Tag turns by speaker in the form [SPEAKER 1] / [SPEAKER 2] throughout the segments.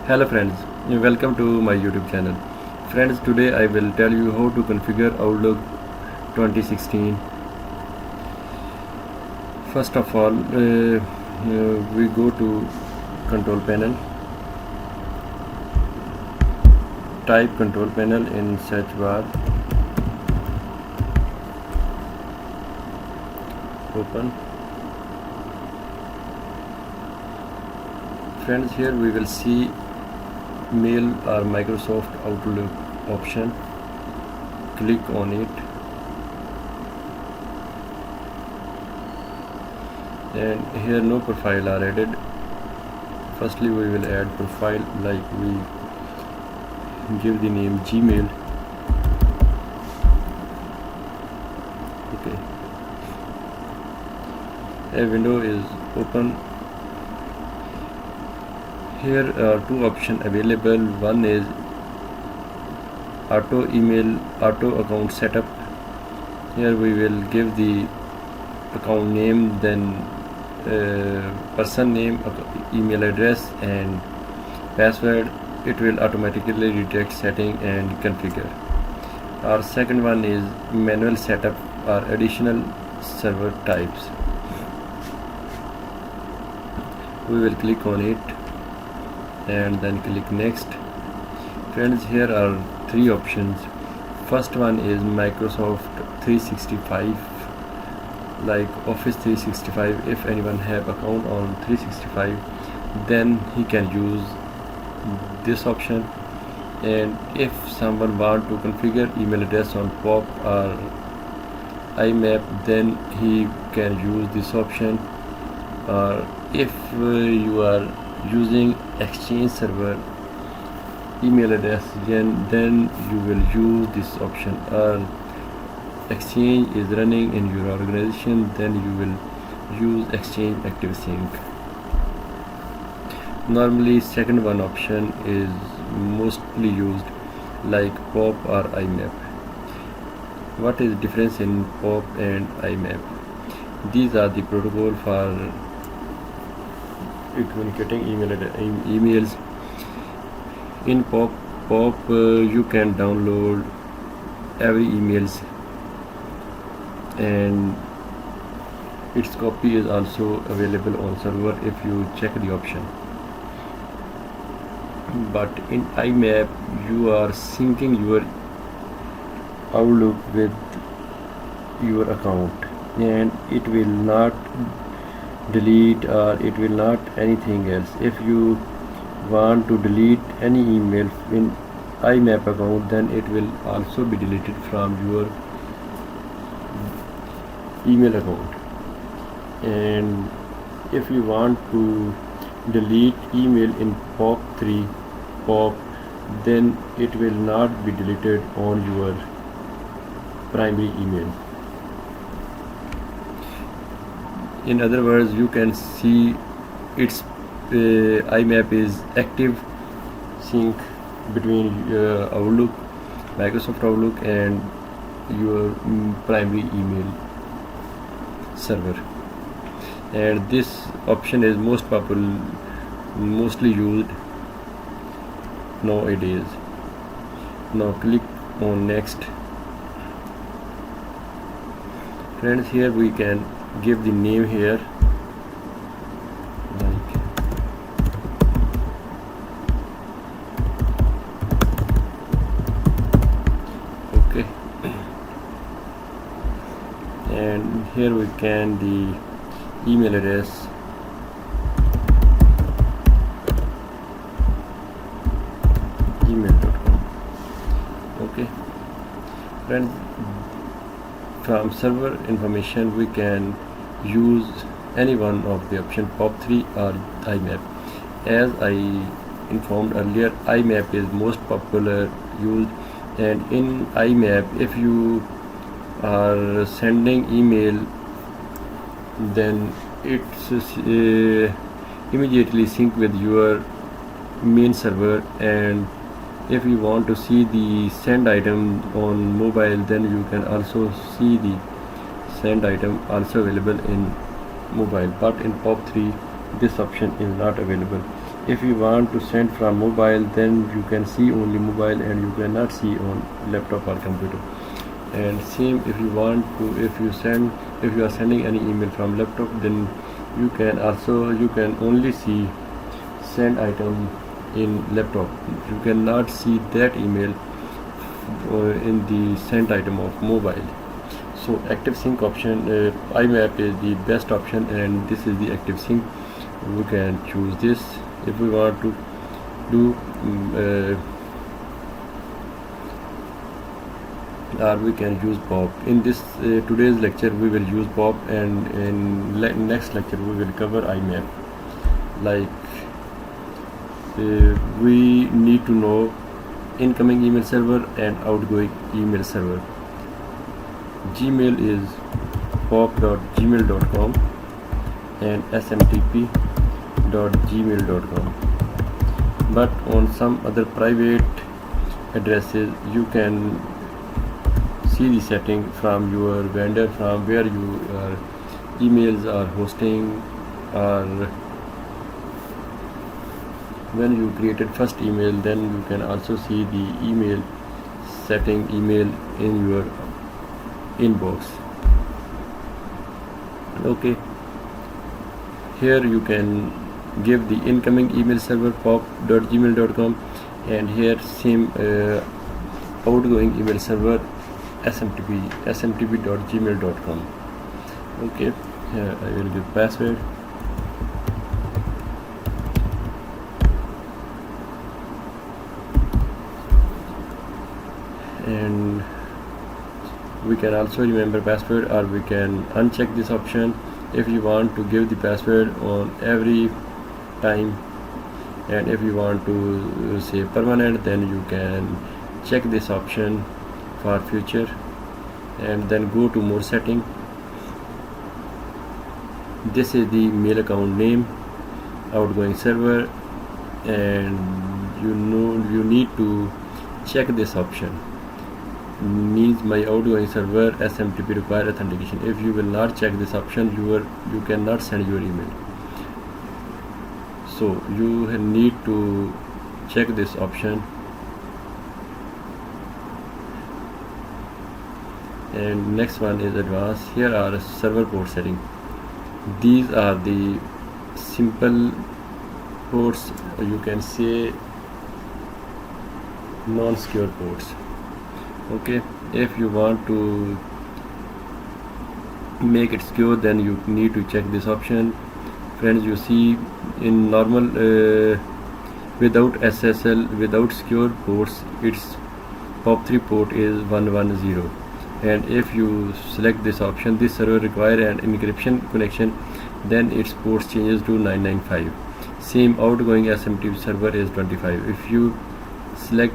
[SPEAKER 1] Hello friends, welcome to my YouTube channel. Friends, today I will tell you how to configure Outlook 2016. First of all, we go to control panel, type control panel in search bar, open. Friends, here we will see mail or Microsoft Outlook option. Click on it and here no profile are added. Firstly we will add profile, like we give the name Gmail. Okay, a window is open. Here are two options available. One is auto account setup. Here we will give the account name, then person name, email address and password. It will automatically detect setting and configure. Our second one is manual setup or additional server types. We will click on it and then click next. Friends, here are three options. First one is Microsoft 365, like Office 365. If anyone have account on 365, then he can use this option. And if someone want to configure email address on POP or IMAP, then he can use this option. Or if you are using Exchange server email address, then you will use this option. Or Exchange is running in your organization, then you will use Exchange Active Sync. Normally second one option is mostly used, like POP or IMAP. What is the difference in POP and IMAP? These are the protocol for communicating emails. In POP you can download every emails and its copy is also available on server if you check the option. But in IMAP you are syncing your Outlook with your account, and it will not delete or it will not anything else. If you want to delete any email in IMAP account, then it will also be deleted from your email account. And if you want to delete email in POP, then it will not be deleted on your primary email. In other words, you can see its IMAP is active sync between Outlook, Microsoft Outlook and your primary email server. And this option is mostly used nowadays. Now click on next. Friends, here we can give the name here, like okay, and here we can the email address, gmail.com. okay friends, from server information we can use any one of the option POP3 or IMAP. As I informed earlier, IMAP is most popular used, and in IMAP if you are sending email, then it's immediately sync with your main server. And if you want to see the send item on mobile, then you can also see the send item also available in mobile. But in POP3 this option is not available. If you want to send from mobile, then you can see only mobile and you cannot see on laptop or computer. And same if you want to, if you are sending any email from laptop, then you can only see send item in laptop. You cannot see that email in the sent item of mobile. So active sync option, IMAP is the best option, and this is the active sync. We can choose this if we want to do or we can use pop. In this today's lecture we will use pop, and in next lecture we will cover IMAP. Like we need to know incoming email server and outgoing email server. Gmail is pop.gmail.com and smtp.gmail.com, but on some other private addresses you can see the setting from your vendor, from where your emails are hosting, or when you created first email, then you can also see the email setting email in your inbox. Okay, here you can give the incoming email server pop.gmail.com, and here same outgoing email server smtp.gmail.com. okay, here I will give password, and we can also remember password, or we can uncheck this option if you want to give the password on every time, and if you want to say permanent, then you can check this option for future, and then go to more setting. This is the mail account name, outgoing server, and you need to check this option. Means my outgoing server SMTP require authentication. If you will not check this option, you cannot send your email. So you need to check this option. And next one is advanced. Here are server port setting. These are the simple ports, you can say non-secure ports. Okay, if you want to make it secure, then you need to check this option. Friends, you see in normal without SSL, without secure ports, its POP3 port is 110, and if you select this option, this server require an encryption connection, then its ports changes to 995. Same outgoing SMTP server is 25. If you select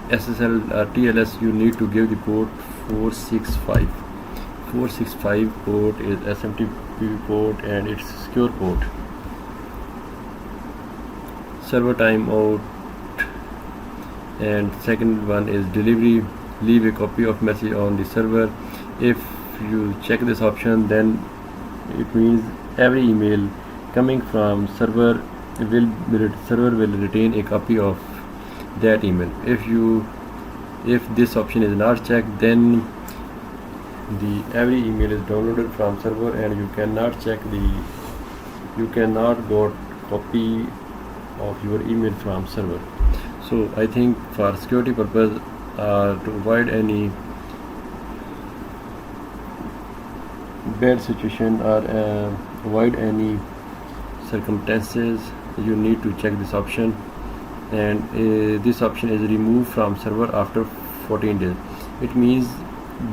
[SPEAKER 1] SSL or TLS, you need to give the port 465. 465 port is SMTP port, and it's secure port. Server timeout, and second one is delivery. Leave a copy of message on the server. If you check this option, then it means every email coming from server will retain a copy of that email. If this option is not checked, then every email is downloaded from server, and you cannot get copy of your email from server. So I think for security purpose, to avoid any bad situation or avoid any circumstances, you need to check this option. And this option is removed from server after 14 days. It means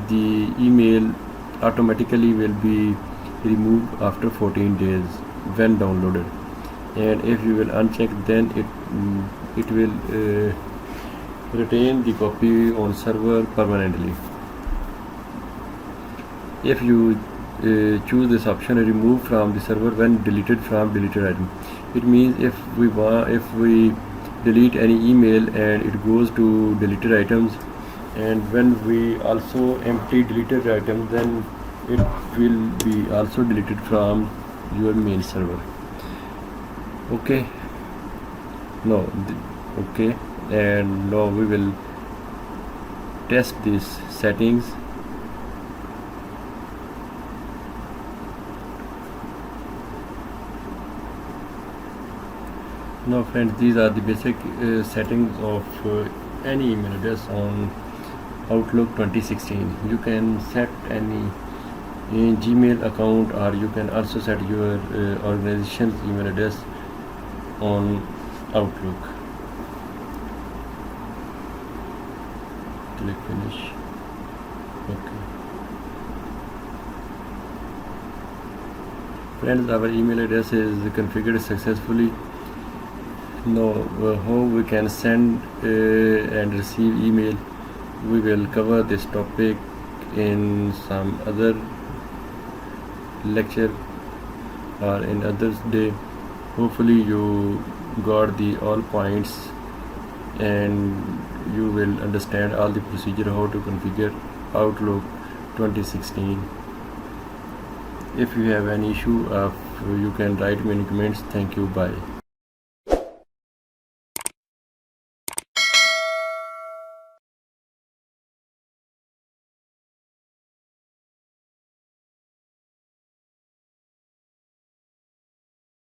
[SPEAKER 1] the email automatically will be removed after 14 days when downloaded. And if you will uncheck, then it will retain the copy on server permanently. If you choose this option, remove from the server when deleted from deleted item, it means if we delete any email and it goes to deleted items, and when we also empty deleted items, then it will be also deleted from your main server. Okay, no okay, and now we will test these settings. Now friends, these are the basic settings of any email address on Outlook 2016. You can set any Gmail account, or you can also set your organization's email address on Outlook. Click finish. Okay. Friends, our email address is configured successfully. Now how we can send and receive email, we will cover this topic in some other lecture or in others day. Hopefully you got the all points and you will understand all the procedure how to configure Outlook 2016. If you have any issue, you can write me in comments. Thank you. Bye.